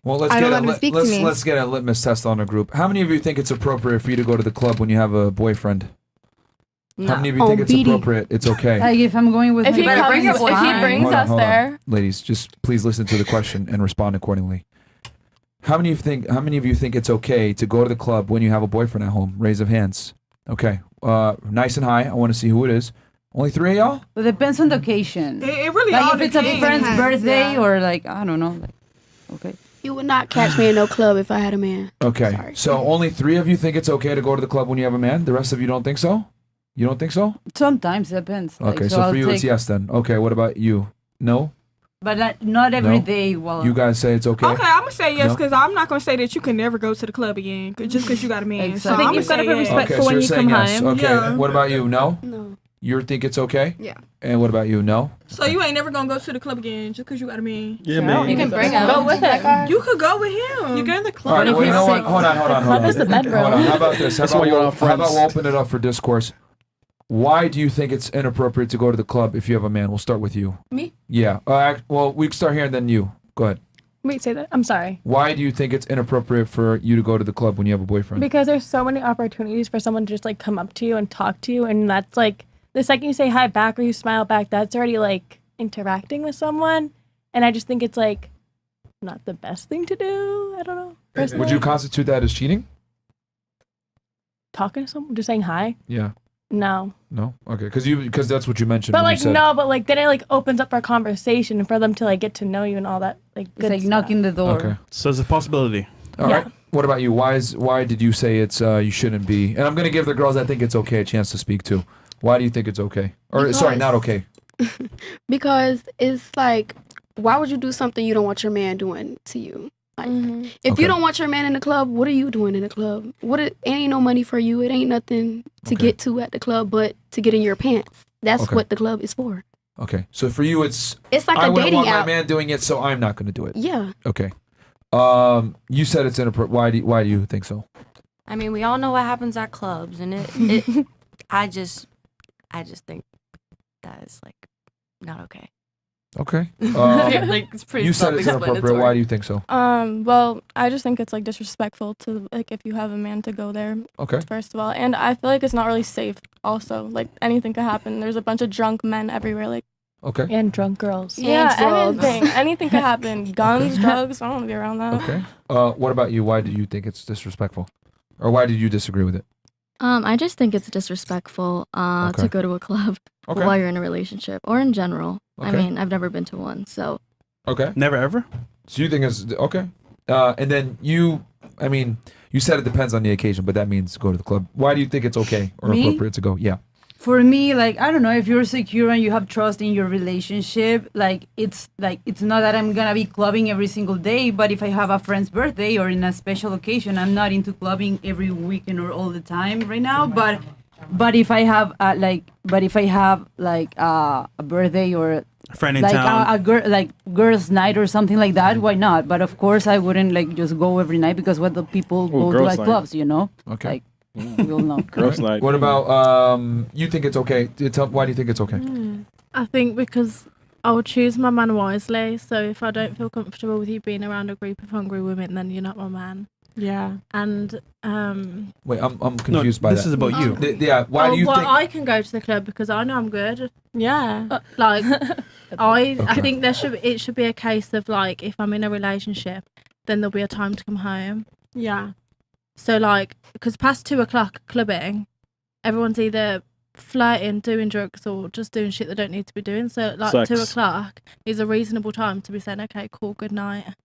Well, let's get a litmus test on a group. How many of you think it's appropriate for you to go to the club when you have a boyfriend? No. How many of you think it's appropriate? It's okay. Like if I'm going with if he brings us there. Ladies, just please listen to the question and respond accordingly. How many of you think it's okay to go to the club when you have a boyfriend at home? Raise of hands. Okay. Nice and high. I want to see who it is. Only 3 of y'all? Well, it depends on the occasion. It really like all if it's a depends. friend's birthday or like I don't know. Like, okay. You would not catch me in no club if I had a man. Okay. Sorry. So only 3 of you think it's okay to go to the club when you have a man? The rest of you don't think so? You don't think so? Sometimes it depends. Okay, like, so for you it's yes then. Okay, what about you? No? But not every day. Well, you guys say it's okay? Okay, I'm going to say yes because I'm not going to say that you can never go to the club again just because you got a man. Exactly. So I'm going to say yes. Respectful when you come home. Okay, Yeah. what about you? No? No. You think it's okay? Yeah. And what about you? No? So you ain't never going to go to the club again just because you got a man? Yeah, man. You can bring him. Go with him. You could go with him. You go in the club. All right, well, you know what? Hold on. Club is the bedroom. Hold on. How about this? How That's why you're not about friends. we'll open it up for discourse? Why do you think it's inappropriate to go to the club if you have a man? We'll start with you. Me? Yeah. Well, we can start here and then you. Go ahead. Wait, say that? I'm sorry. Why do you think it's inappropriate for you to go to the club when you have a boyfriend? Because there's so many opportunities for someone to just like come up to you and talk to you, and that's like the second you say hi back or you smile back, that's already like interacting with someone, and I just think it's like not the best thing to do. I don't know. Personally. Would you constitute that as cheating? Talking to someone, just saying hi? Yeah. No. No? Okay, because that's what you mentioned. But when like you said, no, but like then it like opens up our conversation for them to like get to know you and all that like it's good like stuff. knocking the door. Okay. So it's a possibility. All right. What about you? Why did you say it's you shouldn't be? And I'm gonna give the girls I think it's okay a chance to speak too. Why do you think it's okay? Or sorry, not okay. Because it's like, why would you do something you don't want your man doing to you? Like, if you don't want your man in the club, what are you doing in the club? It ain't no money for you. It ain't nothing to get to at the club, but to get in your pants. That's what the club is for. Okay. So for you, it's like I a wouldn't dating want app. my man doing it, so I'm not going to do it. Yeah. Okay. You said it's inappropriate. Why do you think so? I mean, we all know what happens at clubs, and I just think that is like not okay. Okay. Like it's pretty. You said it's inappropriate. Why do you think so? Well, I just think it's like disrespectful to like if you have a man to go there. Okay. First of all, and I feel like it's not really safe. Also, like anything could happen. There's a bunch of drunk men everywhere. Like. Okay. And drunk girls. Yeah, anything could happen. Guns, drugs. I don't want to be around that. Okay. What about you? Why do you think it's disrespectful, or why did you disagree with it? I just think it's disrespectful to go to a club while you're in a relationship or in general. Okay. I mean, I've never been to one, so. Okay. Never ever? So you think it's okay? And then you said it depends on the occasion, but that means go to the club. Why do you think it's okay or appropriate to go? Yeah. For me, like, I don't know, if you're secure and you have trust in your relationship, like it's not that I'm gonna be clubbing every single day, but if I have a friend's birthday or in a special occasion, I'm not into clubbing every weekend or all the time right now. But if I have a birthday or A friend in like town. girls' night or something like that, why not? But of course, I wouldn't like just go every night because what the people go to like night. clubs, you know? Okay. Like, we'll know. Girls' night. What about you think it's okay? Why do you think it's okay? I think because I'll choose my man wisely. So if I don't feel comfortable with you being around a group of hungry women, then you're not my man. Yeah. And wait, I'm confused by that. This is about you. Yeah. Why do you think? I can go to the club because I know I'm good. Yeah. I think it should be a case of like if I'm in a relationship, then there'll be a time to come home. Yeah. So like, because past 2:00 clubbing, everyone's either flirting, doing drugs, or just doing shit they don't need to be doing. So like Sex. 2:00 is a reasonable time to be saying, okay, cool, good night.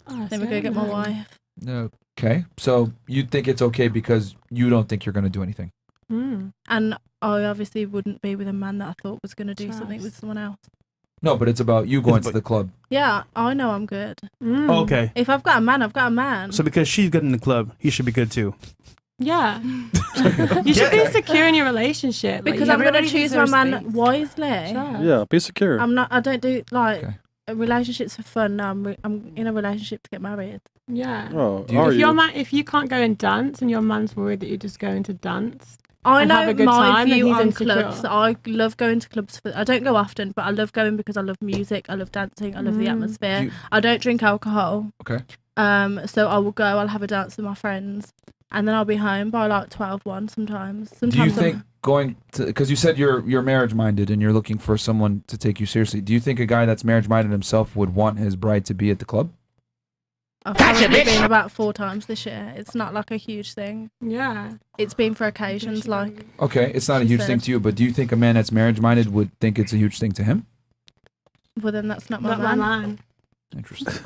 Then we go get my wife. Okay. So you think it's okay because you don't think you're going to do anything. And I obviously wouldn't be with a man that I thought was going to do something with someone else. No, but it's about you going to the club. Yeah, I know I'm good. Oh, okay. If I've got a man, I've got a man. So because she's good in the club, he should be good too. Yeah. You should be secure in your relationship. Because I'm going to choose my man wisely. Yeah, be secure. I don't do like relationships for fun. No, I'm in a relationship to get married. Yeah. Oh, If you can't go and dance and your man's worried that you're just going to dance, I know have a good my time, then view he's on insecure. clubs. I love going to clubs. I don't go often, but I love going because I love music. I love dancing. I love the atmosphere. I don't drink alcohol. Okay. So I will go. I'll have a dance with my friends, and then I'll be home by like 12:01 sometimes. Sometimes Do you think going to, because you said you're marriage minded and you're looking for someone to take you seriously, do you think a guy that's marriage minded himself would want his bride to be at the club? I've probably been about 4 times this year. It's not like a huge thing. Yeah. It's been for occasions like. Okay, it's not a huge thing to you, but do you think a man that's marriage minded would think it's a huge thing to him? Well, then that's not my Not man. my man. Interesting.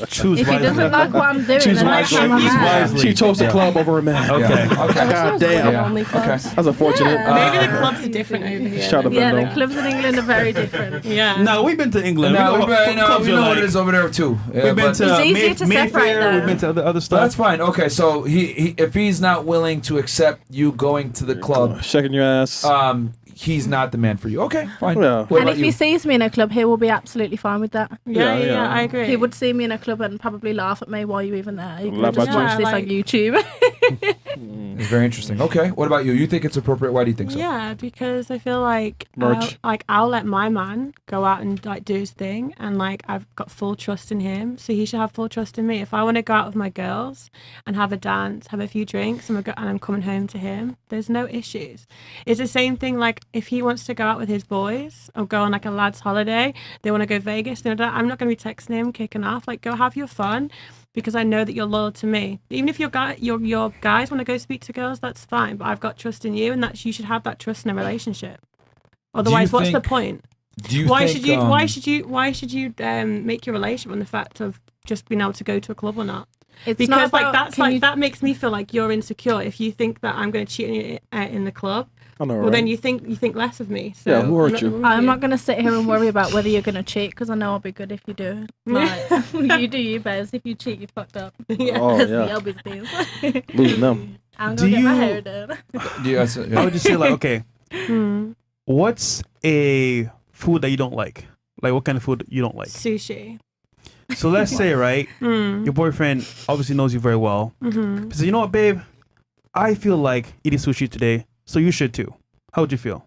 Choose If he wisely. doesn't like what I'm doing, Choose then that's wisely. not my Choose man. wisely. She chose the club over a man. Okay. Yeah. Okay. God damn. Yeah. Only clubs. Okay. That's unfortunate. Maybe the clubs are different over here. Shout out Yeah, Bendo. the clubs in England are very different. Yeah. No, we've been to England. No, we what know clubs are what like. it is over there too. Yeah, We've been but- to It's easier to separate, Mayfair. though. We've been to other But stuff. that's fine. Okay, so he if he's not willing to accept you going to the club, Shaking your ass. he's not the man for you. Okay, fine. Yeah. What And about if you? he sees me in a club, he will be absolutely fine with that. Yeah, Yeah, yeah, yeah. I agree. He would see me in a club and probably laugh at me. Why are you even there? You Laugh could just at you. watch this Yeah, on YouTube. It's very interesting. Okay, what about you? You think it's appropriate? Why do you think so? Yeah, because I feel like Merch. I'll let my man go out and like do his thing, and like I've got full trust in him, so he should have full trust in me. If I want to go out with my girls and have a dance, have a few drinks, and I'm coming home to him, there's no issues. It's the same thing like if he wants to go out with his boys or go on like a lad's holiday, they want to go Vegas, I'm not going to be texting him, kicking off. Like go have your fun. Because I know that you're loyal to me. Even if your guys want to go speak to girls, that's fine. But I've got trust in you, and that you should have that trust in a relationship. Otherwise, what's the think- point? Do you Why think, should you make your relationship on the fact of just being able to go to a club or not? It's Because not like about, can you- that makes me feel like you're insecure. If you think that I'm going to cheat on you in the club, I know, well right? then you think less of me. So Yeah, who hurt I'm not you? gonna with I'm not going to sit here and worry about whether you're going to cheat because I know I'll be good if you do. Like, you do you best. If you cheat, you fucked up. Yeah. Oh, That's yeah. your business. Losing them. I'm Do going to get my you- hair done. Yes, I yeah. would just say like, okay, Hmm. what's a food that you don't like? Like what kind of food you don't like? Sushi. So let's say, right, Mm. your boyfriend obviously knows you very well. Mm-hmm. He says, you know what, babe? I feel like eating sushi today, so you should too. How would you feel?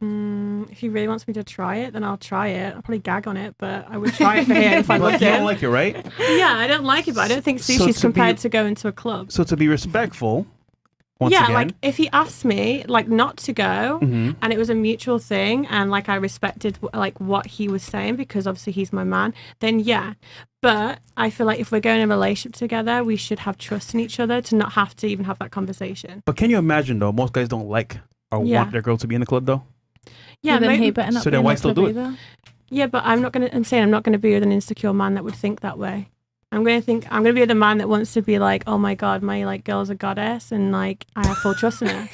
If he really wants me to try it, then I'll try it. I'll probably gag on it, but I would try it for him if I But loved you it. don't like it, right? Yeah, I don't like it, but I don't think So sushi's to be- compared to going to a club. So to be respectful, once yeah, again. like if he asked me like not to go, Mhm. and it was a mutual thing, and like I respected like what he was saying because obviously he's my man, then yeah. But I feel like if we're going in a relationship together, we should have trust in each other to not have to even have that conversation. But can you imagine though? Most guys don't like or Yeah. want their girl to be in the club though. Yeah, then maybe- he better not So be then in why the still club do it? either. yeah, but I'm saying I'm not going to be with an insecure man that would think that way. I'm going to be with a man that wants to be like, oh my god, my like girl's a goddess, and like I have full trust in her.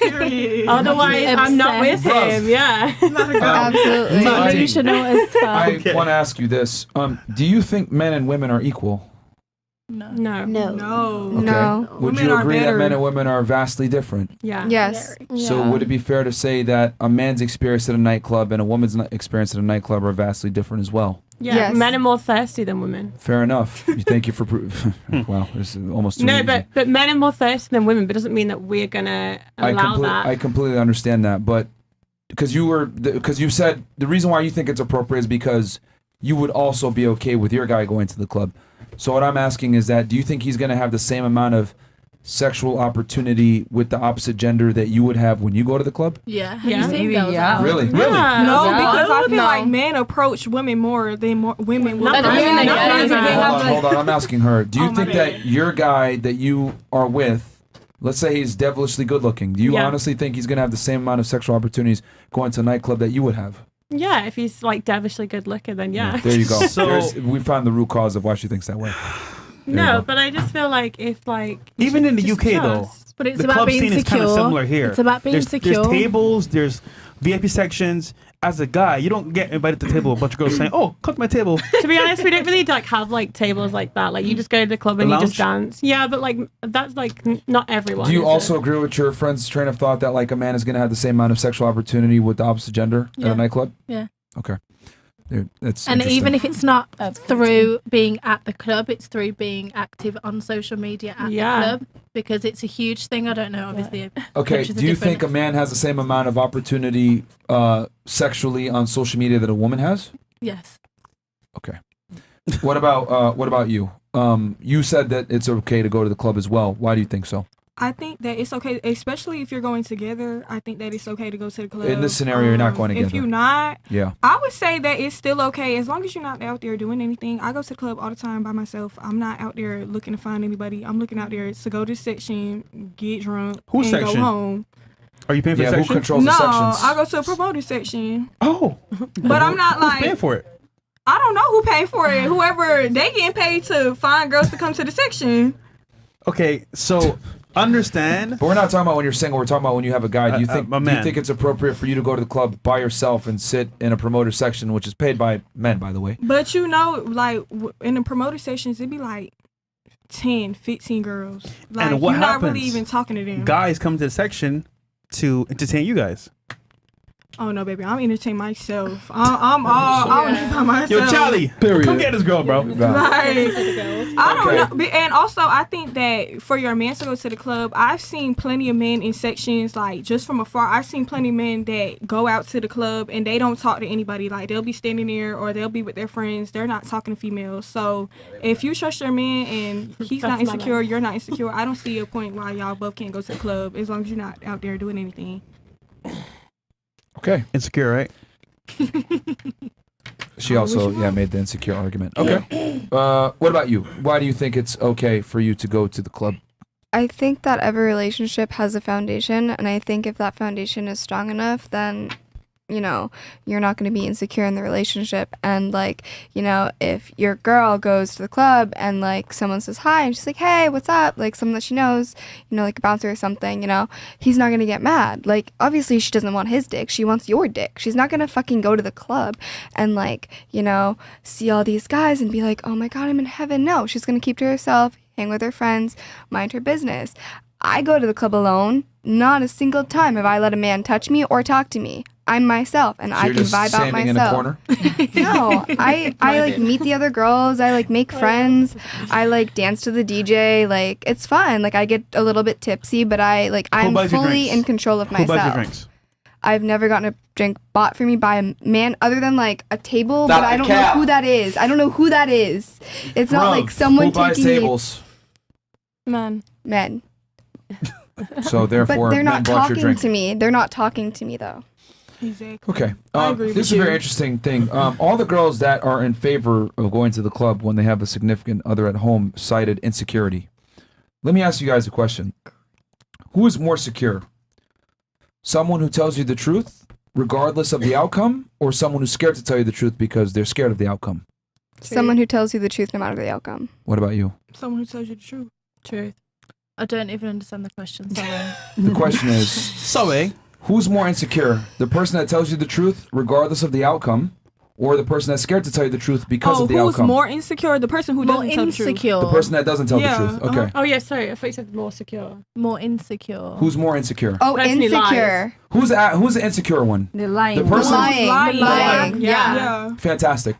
Otherwise, I'm not with Obsessed. him. Yeah. Absolutely. So I- You should know as well. I want to ask you this: do you think men and women are equal? No. No. No. Okay. No. Would Women you are agree that better. men and women are vastly different? Yeah. Yes. So would it be fair to say that a man's experience at a nightclub and a woman's experience at a nightclub are vastly different as well? Yeah. Yes. Men are more thirsty than women. Fair enough. Thank you for. Wow, this is almost too No, easy. but men are more thirsty than women, but it doesn't mean that we're gonna allow that. I completely understand that, but because you said the reason why you think it's appropriate is because you would also be okay with your guy going to the club. So what I'm asking is that do you think he's going to have the same amount of sexual opportunity with the opposite gender that you would have when you go to the club? Yeah. Have Yeah. you seen Maybe, girls yeah. out? Really? Yeah. Really? No, Yeah. because I feel No. like men approach women more than women will. Not approach women, men. not Not women. women. Hold on. I'm asking her. Do you Oh, my think bad. that your guy that you are with, let's say he's devilishly good looking, do you Yeah. honestly think he's going to have the same amount of sexual opportunities going to a nightclub that you would have? Yeah, if he's like devilishly good looking, then yeah. There you go. So- We found the root cause of why she thinks that way. There you No, go. but I just feel like if like you Even should in the just UK though, trust. But it's the about club being scene is kind secure. of similar here. It's about being secure. There's tables, there's VIP sections. As a guy, you don't get invited to the table with a bunch of girls saying, "Oh, come to my table." To be honest, we don't really like have like tables like that. Like you just go to the club and The you just lounge? dance. Yeah, but like that's like not everyone. Do you is also it? agree with your friend's train of thought that like a man is going to have the same amount of sexual opportunity with the opposite gender at Yeah. a nightclub? Yeah. Okay. That's And interesting. even if it's not through being at the club, it's through being active on social media at Yeah. the club because it's a huge thing. I don't know, obviously. Okay, Cultures are do you different. think a man has the same amount of opportunity sexually on social media that a woman has? Yes. Okay. What about you? You said that it's okay to go to the club as well. Why do you think so? I think that it's okay, especially if you're going together. I think that it's okay to go to the club. In this scenario, you're not going together. If you're not, yeah, I would say that it's still okay as long as you're not out there doing anything. I go to the club all the time by myself. I'm not out there looking to find anybody. I'm looking out there to go to the section, get drunk, Whose and section? go home. Are you paying for the who section? controls the sections? I go to a promoter section. Oh, but I'm not who's paying for it? I don't know who paid for it. Whoever, they getting paid to find girls to come to the section. Okay, so understand. But we're not talking about when you're single. We're talking about when you have a guy. Do you think my do you man. think it's appropriate for you to go to the club by yourself and sit in a promoter section, which is paid by men, by the way? But you know, like in the promoter sessions, it'd be like 10, 15 girls. Like And what you're not happens? really even talking to them. Guys come to the section to entertain you guys. Oh no, baby, I'm entertaining myself. I'm by myself. Yo, Charlie, Period. come get this girl, bro. Like, I don't know. And also, I think that for your man to go to the club, I've seen plenty of men in sections, like, just from afar. I've seen plenty of men that go out to the club and they don't talk to anybody. Like, they'll be standing there or they'll be with their friends. They're not talking to females. So, if you trust your man and he's not insecure, you're not insecure, I don't see a point why y'all both can't go to the club as long as you're not out there doing anything. Okay. Insecure, right? She also made the insecure argument. Okay. What about you? Why do you think it's okay for you to go to the club? I think that every relationship has a foundation, and I think if that foundation is strong enough, then, you know, you're not going to be insecure in the relationship. And, like, you know, if your girl goes to the club and, like, someone says hi, and she's like, hey, what's up? Like, someone that she knows, you know, like a bouncer or something, you know, he's not going to get mad. Like, obviously she doesn't want his dick. She wants your dick. She's not going to fucking go to the club and, like, you know, see all these guys and be like, oh my God, I'm in heaven. No, she's going to keep to herself, hang with her friends, mind her business. I go to the club alone. Not a single time have I let a man touch me or talk to me. I'm myself, and I can vibe out myself. In a corner? No, I like meet the other girls. I like make friends. I like dance to the DJ. Like, it's fun. Like, I get a little bit tipsy, but I'm fully in control of myself. Who buys your drinks? I've never gotten a drink bought for me by a man other than like a table, but I don't know who that is. I don't know who that is. It's not like someone who buys taking tables? Men. So therefore, but they're not men bought your talking drink. to me. They're not talking to me though. Exactly. Okay. I agree This is with a very you. interesting thing. All the girls that are in favor of going to the club when they have a significant other at home cited insecurity. Let me ask you guys a question. Who is more secure? Someone who tells you the truth, regardless of the outcome, or someone who's scared to tell you the truth because they're scared of the outcome? Someone who tells you the truth no matter the outcome. What about you? Someone who tells you the truth. Truth. I don't even understand the question. Sorry. The question is, who's more insecure? The person that tells you the truth, regardless of the outcome, or the person that's scared to tell you the truth because of the who's outcome? more insecure? The person who doesn't tell the truth. The person that doesn't tell the truth. Okay. Oh yeah, sorry. I thought you said more secure. More insecure. Who's more insecure? Oh, insecure. Who's the insecure one? The lying. The person. Lying. Yeah. Fantastic.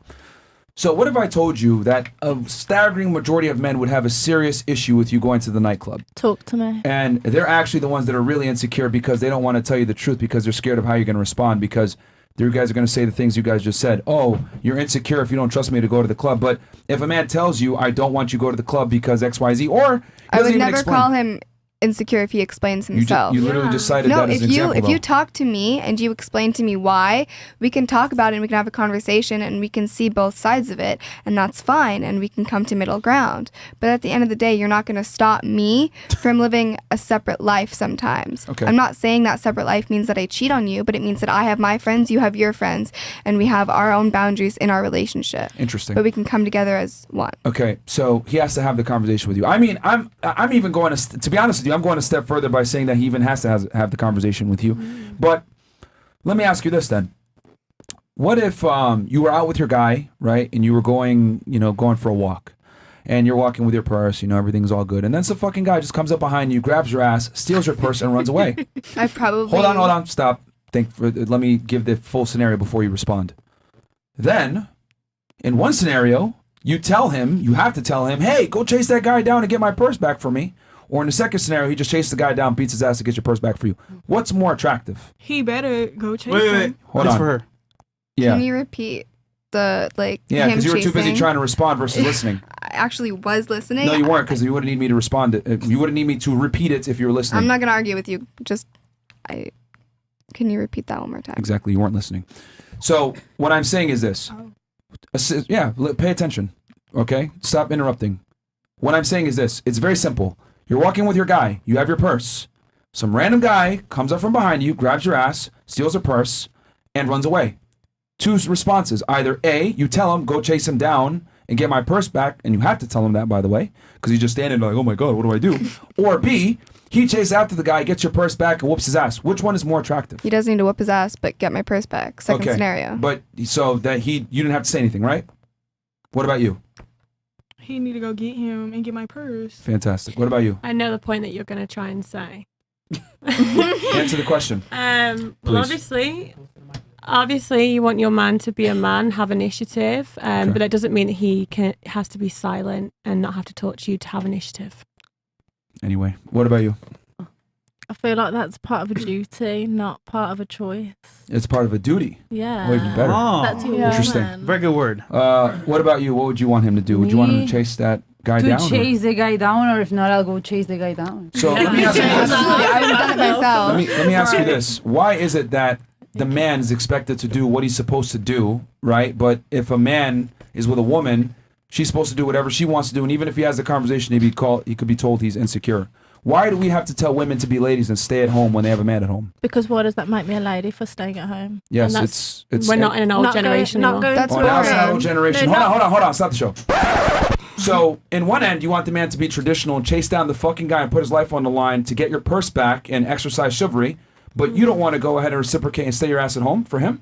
So what if I told you that a staggering majority of men would have a serious issue with you going to the nightclub? Talk to me. And they're actually the ones that are really insecure because they don't want to tell you the truth because they're scared of how you're going to respond because you guys are going to say the things you guys just said. Oh, you're insecure if you don't trust me to go to the club. But if a man tells you, I don't want you to go to the club because X, Y, Z, or I would never call him insecure if he explains himself. You literally just cited that as an example. If you talk to me and you explain to me why, we can talk about it and we can have a conversation and we can see both sides of it, and that's fine, and we can come to middle ground. But at the end of the day, you're not going to stop me from living a separate life sometimes. Okay. I'm not saying that separate life means that I cheat on you, but it means that I have my friends, you have your friends, and we have our own boundaries in our relationship. Interesting. But we can come together as one. Okay, so he has to have the conversation with you. I mean, I'm even going to be honest with you, I'm going a step further by saying that he even has to have the conversation with you. But let me ask you this then. What if you were out with your guy, right, and you were going for a walk, and you're walking with your purse, everything's all good, and then some fucking guy just comes up behind you, grabs your ass, steals your purse, and runs away? I probably... Hold on, stop. Let me give the full scenario before you respond. Then, in one scenario, you have to tell him, hey, go chase that guy down and get my purse back for me. Or in the second scenario, he just chases the guy down, beats his ass to get your purse back for you. What's more attractive? He better go chase Wait. him. Hold on. For her. Yeah. Can you repeat? the like. Yeah, him because you were too busy chasing. trying to respond versus listening. I actually was listening. No, you weren't, because you wouldn't need me to respond. You wouldn't need me to repeat it if you were listening. I'm not gonna argue with you. Can you repeat that one more time? Exactly, you weren't listening. So what I'm saying is this. Pay attention. Okay, stop interrupting. What I'm saying is this. It's very simple. You're walking with your guy. You have your purse. Some random guy comes up from behind you, grabs your ass, steals your purse, and runs away. Two responses. Either A, you tell him, go chase him down and get my purse back, and you have to tell him that, by the way, because he's just standing there like, oh my God, what do I do? Or B, he chases after the guy, gets your purse back, and whoops his ass. Which one is more attractive? He doesn't need to whoop his ass, but get my purse back. Second scenario. But so that you didn't have to say anything, right? What about you? He need to go get him and get my purse. Fantastic. What about you? I know the point that you're going to try and say. Answer the question. Well, obviously, you want your man to be a man, have initiative, but that doesn't mean that he has to be silent and not have to talk to you to have initiative. Anyway, what about you? I feel like that's part of a duty, not part of a choice. It's part of a duty. Yeah. Oh, even better. That's your Interesting. woman. Very good word. What about you? What would you want him to do? Would you want him to chase that guy down? To chase the guy down, or if not, I'll go chase the guy down. So let me ask you this. I would have done it myself. Let me ask you this. Why is it that the man is expected to do what he's supposed to do, right? But if a man is with a woman, she's supposed to do whatever she wants to do, and even if he has a conversation, he could be told he's insecure. Why do we have to tell women to be ladies and stay at home when they have a man at home? Because why does that make me a lady for staying at home? Yes, it's. We're not in an old generation anymore. That's Now it's not old generation. No, Hold on. Stop the show. So, in one end, you want the man to be traditional and chase down the fucking guy and put his life on the line to get your purse back and exercise chivalry, but you don't want to go ahead and reciprocate and stay your ass at home for him?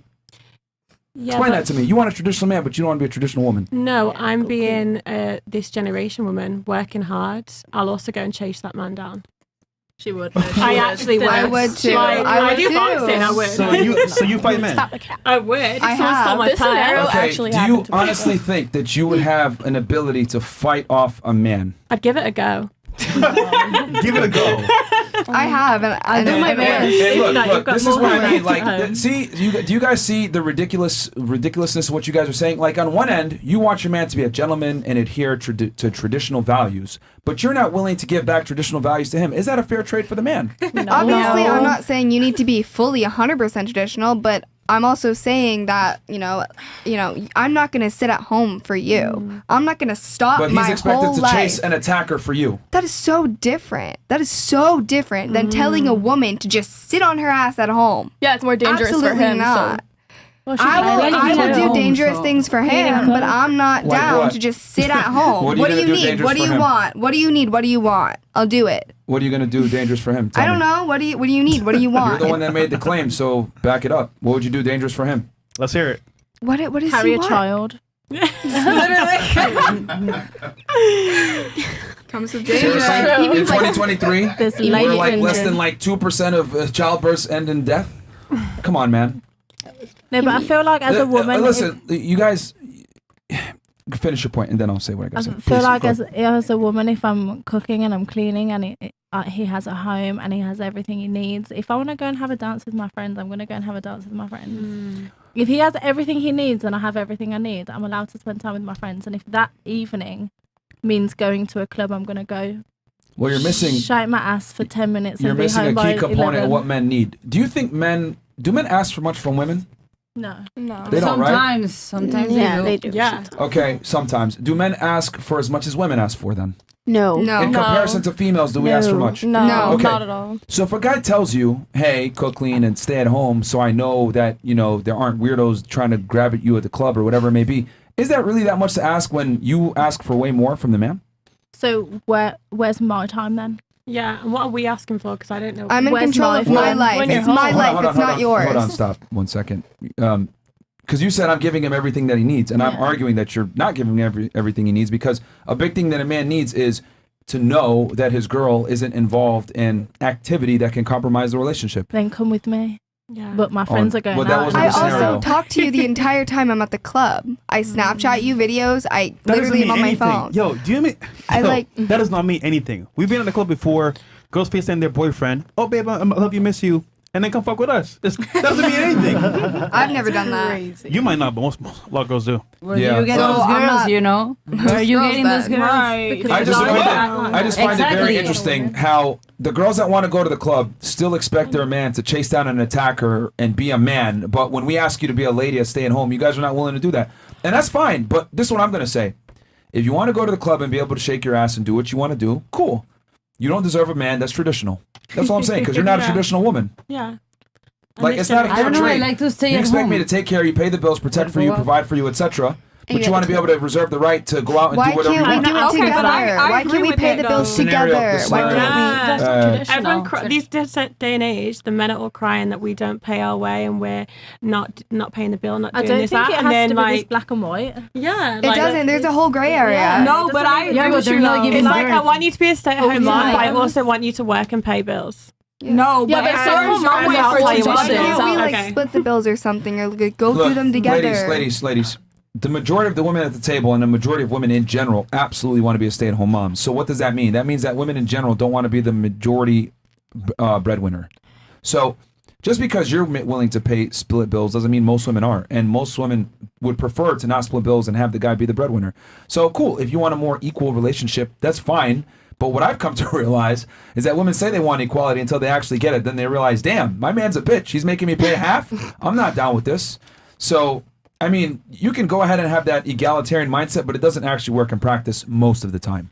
Yeah, Explain that to me. You want a traditional man, but you don't want to be a traditional woman. No, I'm being this generation woman, working hard. I'll also go and chase that man down. She would. I actually would. I would too. Like, I would do too. boxing, I would. So you fight men? I would. If I someone stole have. my This purse. scenario Okay, actually do you happened to me. honestly think that you would have an ability to fight off a man? I'd give it a go. Give it a go. I have, and I'll do my best. And If look, not, you've got this is more what I mean. rights Like, at home. see, do you guys see the ridiculousness of what you guys are saying? Like, on one end, you want your man to be a gentleman and adhere to traditional values, but you're not willing to give back traditional values to him. Is that a fair trade for the man? obviously, I'm not saying you need to be fully 100% traditional, but I'm also saying that I'm not gonna sit at home for you. I'm not gonna stop But my he's expected whole to life. chase an attacker for you. That is so different. That is so different than telling a woman to just sit on her ass at home. Yeah, it's more dangerous Absolutely for him. not. Well, she's I will at do home, dangerous so- things for him, but I'm not Like down what? to just sit at home. What are you What do gonna you do need? dangerous What do for you him? want? What do you need? What do you want? I'll do it. What are you gonna do dangerous for him? Tell I don't me. know. What do you need? What do you You're want? the one that made the claim, so back it up. What would you do dangerous for him? Let's hear it. What is Carry he a want? child. Comes with Seriously? danger. In 2023, This we're lady like less engine. than like 2% of childbirths end in death. Come on, man. No, but I feel like as a woman, listen, you guys finish your point, and then I'll say what I got I to say. feel Please, like go. as a woman, if I'm cooking and I'm cleaning and he has a home and he has everything he needs, if I want to go and have a dance with my friends, I'm going to go and have a dance with my friends. If he has everything he needs and I have everything I need, I'm allowed to spend time with my friends. And if that evening means going to a club, I'm going to go. Well, you're missing. Shake my ass for 10 minutes. You're and be missing home a by key component 11. of what men need. Do you think men ask for much from women? No. They don't, right? Sometimes Yeah, they they do. Yeah. Okay, sometimes. Do men ask for as much as women ask for then? No. In comparison to females, do we ask for much? No, Okay. not at all. So if a guy tells you, hey, cook, clean, and stay at home so I know that, there aren't weirdos trying to grab at you at the club or whatever it may be, is that really that much to ask when you ask for way more from the man? So where's my time then? Yeah, and what are we asking for? Because I don't know. I'm in Where's control my of my phone? life. When you're It's my home. life. It's not yours. Hold on, stop 1 second. Because you said I'm giving him everything that he needs, and I'm arguing that you're not giving him everything he needs, because a big thing that a man needs is to know that his girl isn't involved in activity that can compromise the relationship. Then come with me. Yeah. But my friends are going well, that out. wasn't I the scenario. also talk to you the entire time I'm at the club. I Snapchat you videos. I That doesn't literally am mean on my anything. phone. Yo, do you mean? I Yo, like- that does not mean anything. We've been in the club before. Girls FaceTime their boyfriend. Oh, babe, I love you, miss you. and then come fuck with us. That doesn't mean anything. I've never done that. Crazy. You might not, but most a lot of girls do. Where do you get those girls, you know? Where are you girls getting that- those girls? Right. I just find it very Exactly. interesting how the girls that want to go to the club still expect their man to chase down an attacker and be a man, but when we ask you to be a lady and stay at home, you guys are not willing to do that. And that's fine, but this is what I'm going to say. If you want to go to the club and be able to shake your ass and do what you want to do, cool. You don't deserve a man that's traditional. That's all I'm saying, because you're not a traditional woman. Yeah. Like, it's not a I fair don't know. I trade. like to stay You at expect home. me to take care of you, pay the bills, protect for you, provide for you, etc. But you want to be able to reserve the right to go out and Why do whatever you can't we want. do it Okay, but I together? Why agree can't we with pay that, the bills though. together? The Why scenario- can't we? That's not traditional. Everyone these day and age, the men are all crying that we don't pay our way and we're not paying the bill, not I doing don't this, think that, it and has then to be this like black and white. yeah, It doesn't. There's a whole gray area. Yeah. No, but I agree Yeah, but with they're you. not though. giving It's birth. like I want you to be a stay-at-home mom, but I time. also want you to work and pay bills. No, Yeah, but but as some far as mom your would way offer for to tradition- Why budget. can't we like Okay. split the bills or something, or like, go through them together? Ladies, the majority of the women at the table and the majority of women in general absolutely want to be a stay-at-home mom. So what does that mean? That means that women in general don't want to be the majority breadwinner. So just because you're willing to pay split bills doesn't mean most women are. And most women would prefer to not split bills and have the guy be the breadwinner. So cool, if you want a more equal relationship, that's fine. But what I've come to realize is that women say they want equality until they actually get it. Then they realize, damn, my man's a bitch. He's making me pay half. I'm not down with this. So, I mean, you can go ahead and have that egalitarian mindset, but it doesn't actually work in practice most of the time.